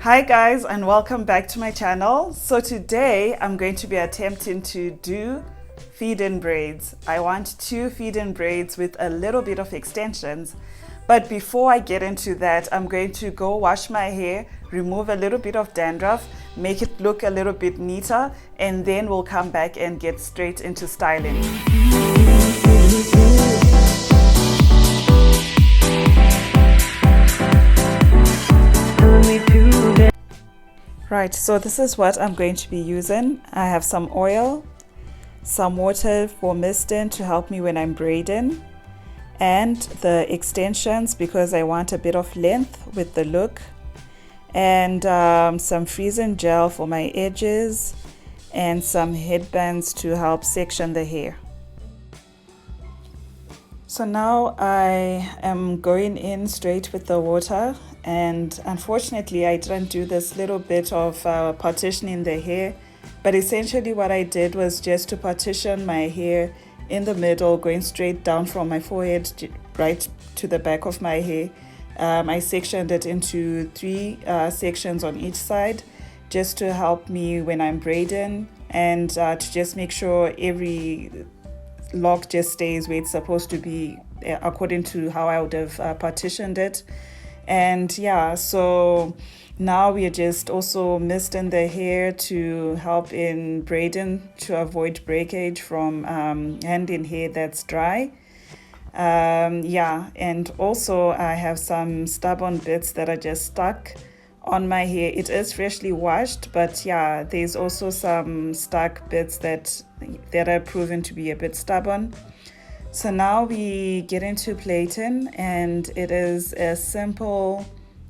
Hi guys, and welcome back to my channel. So today I'm going to be attempting to do feed-in braids. I want 2 feed-in braids with a little bit of extensions. But before I get into that, I'm going to go wash my hair, remove a little bit of dandruff, make it look a little bit neater, and then we'll come back and get straight into styling. Right, so this is what I'm going to be using. I have some oil, some water for misting to help me when I'm braiding, and the extensions because I want a bit of length with the look, and some freezing gel for my edges, and some headbands to help section the hair. So now I am going in straight with the water, and unfortunately I didn't do this little bit of partitioning the hair, but essentially what I did was just to partition my hair in the middle, going straight down from my forehead right to the back of my hair. I sectioned it into 3 sections on each side just to help me when I'm braiding, and to just make sure every lock just stays where it's supposed to be according to how I would have partitioned it. And yeah, so now we are just also misting the hair to help in braiding to avoid breakage from handling hair that's dry. Yeah, and also I have some stubborn bits that are just stuck on my hair. It is freshly washed, but yeah, there's also some stuck bits that are proven to be a bit stubborn. So now we get into plaiting, and it is a simple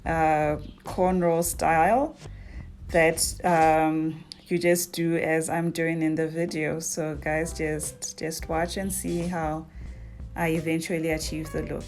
cornrow style that you just do as I'm doing in the video. So guys, just watch and see how I eventually achieve the look.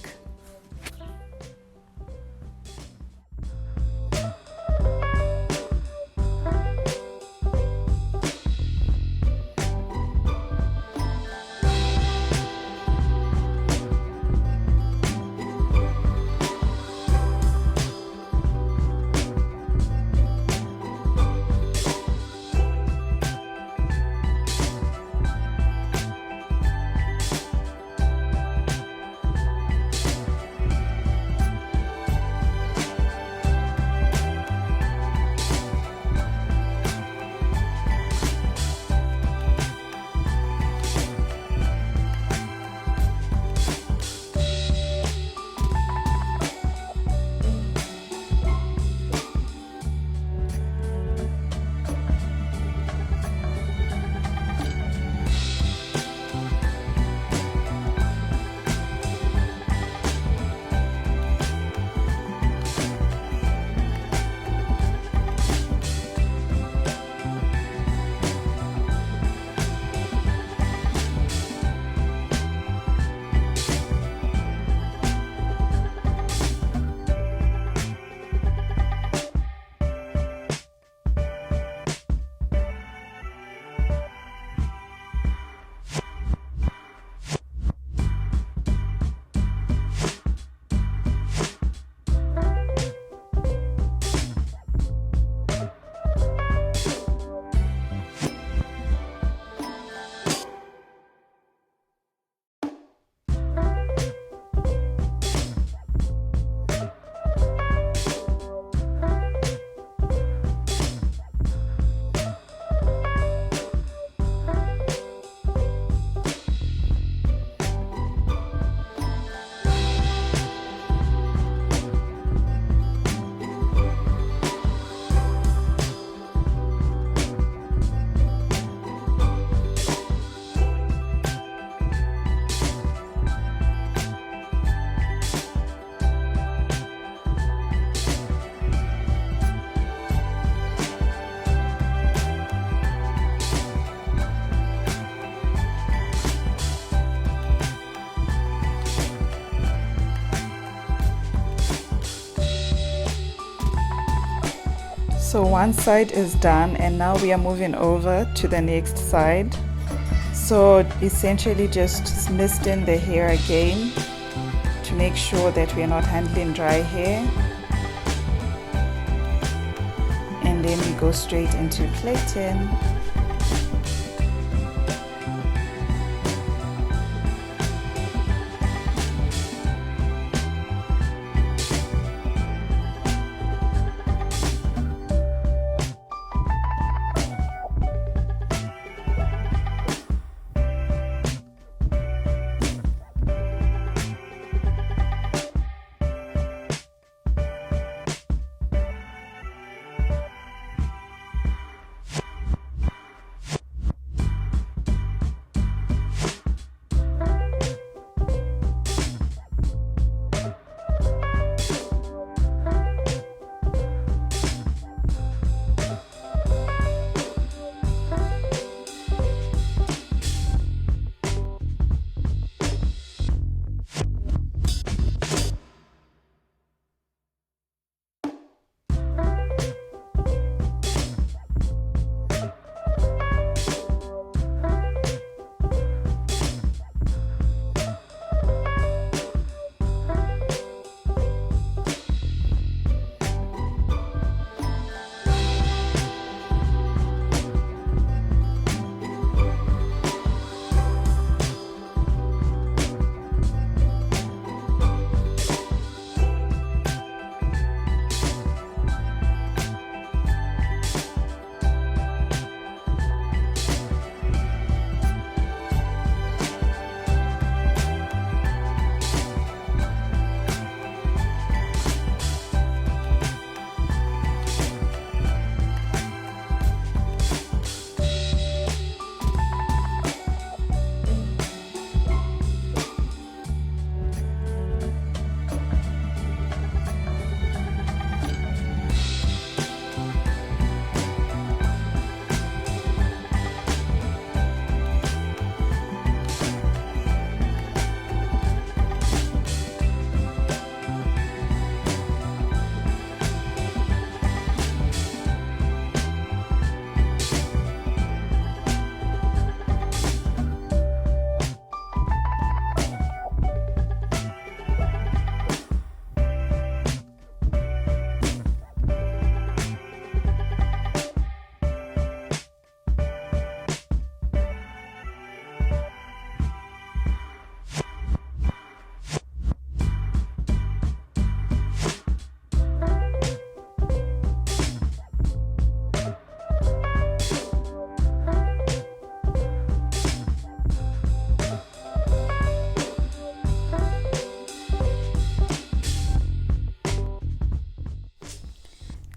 So one side is done, and now we are moving over to the next side. So essentially just misting the hair again to make sure that we are not handling dry hair. go straight into plaiting.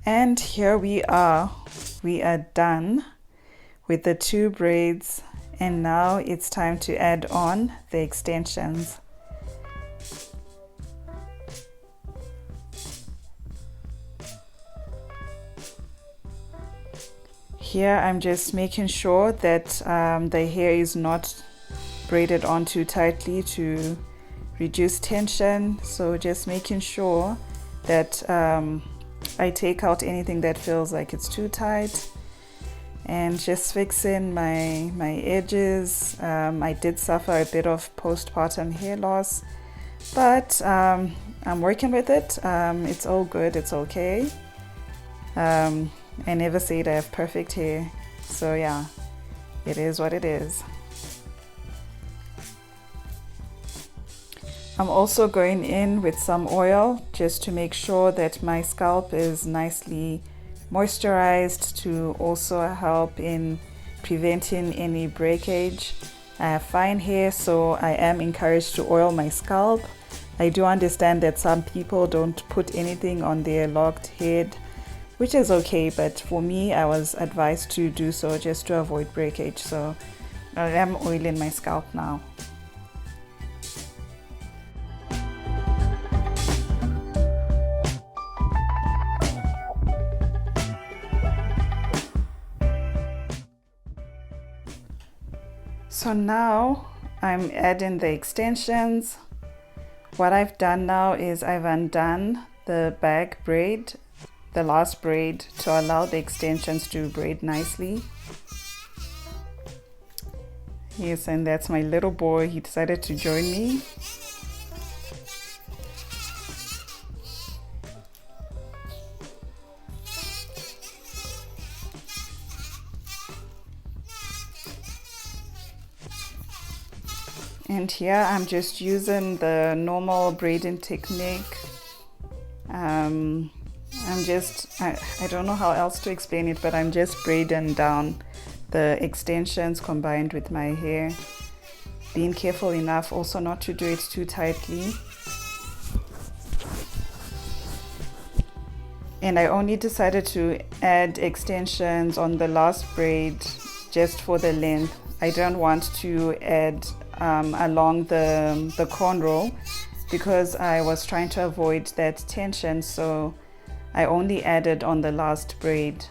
And here we are done with the 2 braids, and now it's time to add on the extensions. Here I'm just making sure that the hair is not braided on too tightly to reduce tension, so just making sure that I take out anything that feels like it's too tight, and just fixing my edges. I did suffer a bit of postpartum hair loss, but I'm working with it. It's all good, it's okay. I never said I have perfect hair, so yeah, it is what it is. I'm also going in with some oil just to make sure that my scalp is nicely moisturized, to also help in preventing any breakage. I have fine hair, so I am encouraged to oil my scalp. I do understand that some people don't put anything on their locked head, which is okay, but for me, I was advised to do so just to avoid breakage. So I am oiling my scalp now. So now I'm adding the extensions. What I've done now is I've undone the back braid, the last braid, to allow the extensions to braid nicely. Yes, and that's my little boy. He decided to join me. And here I'm just using the normal braiding technique. I don't know how else to explain it, but I'm just braiding down the extensions combined with my hair, being careful enough also not to do it too tightly. And I only decided to add extensions on the last braid just for the length. I don't want to add along the cornrow because I was trying to avoid that tension, so I only added on the last braid.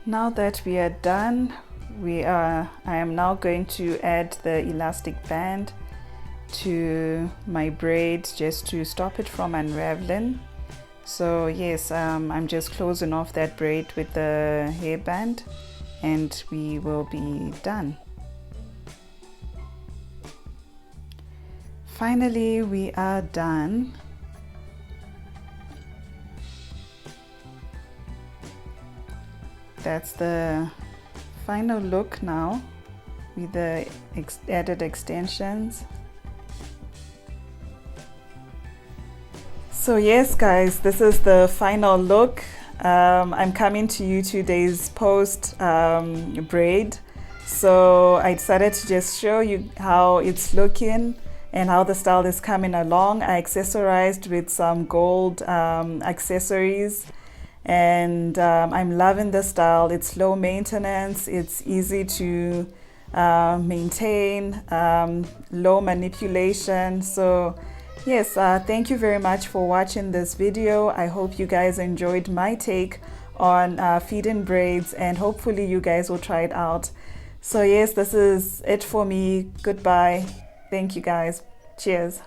Now that we are done, I am now going to add the elastic band to my braid just to stop it from unraveling. So yes, I'm just closing off that braid with the hairband and we will be done. Finally, we are done. That's the final look now with the added extensions. So yes guys, this is the final look. I'm coming to you 2 days post braid, so I decided to just show you how it's looking and how the style is coming along. I accessorized with some gold accessories, and I'm loving the style. It's low maintenance, it's easy to maintain, low manipulation. So yes, thank you very much for watching this video. I hope you guys enjoyed my take on feed-in braids, and hopefully you guys will try it out. So yes, this is it for me. Goodbye. Thank you guys. Cheers.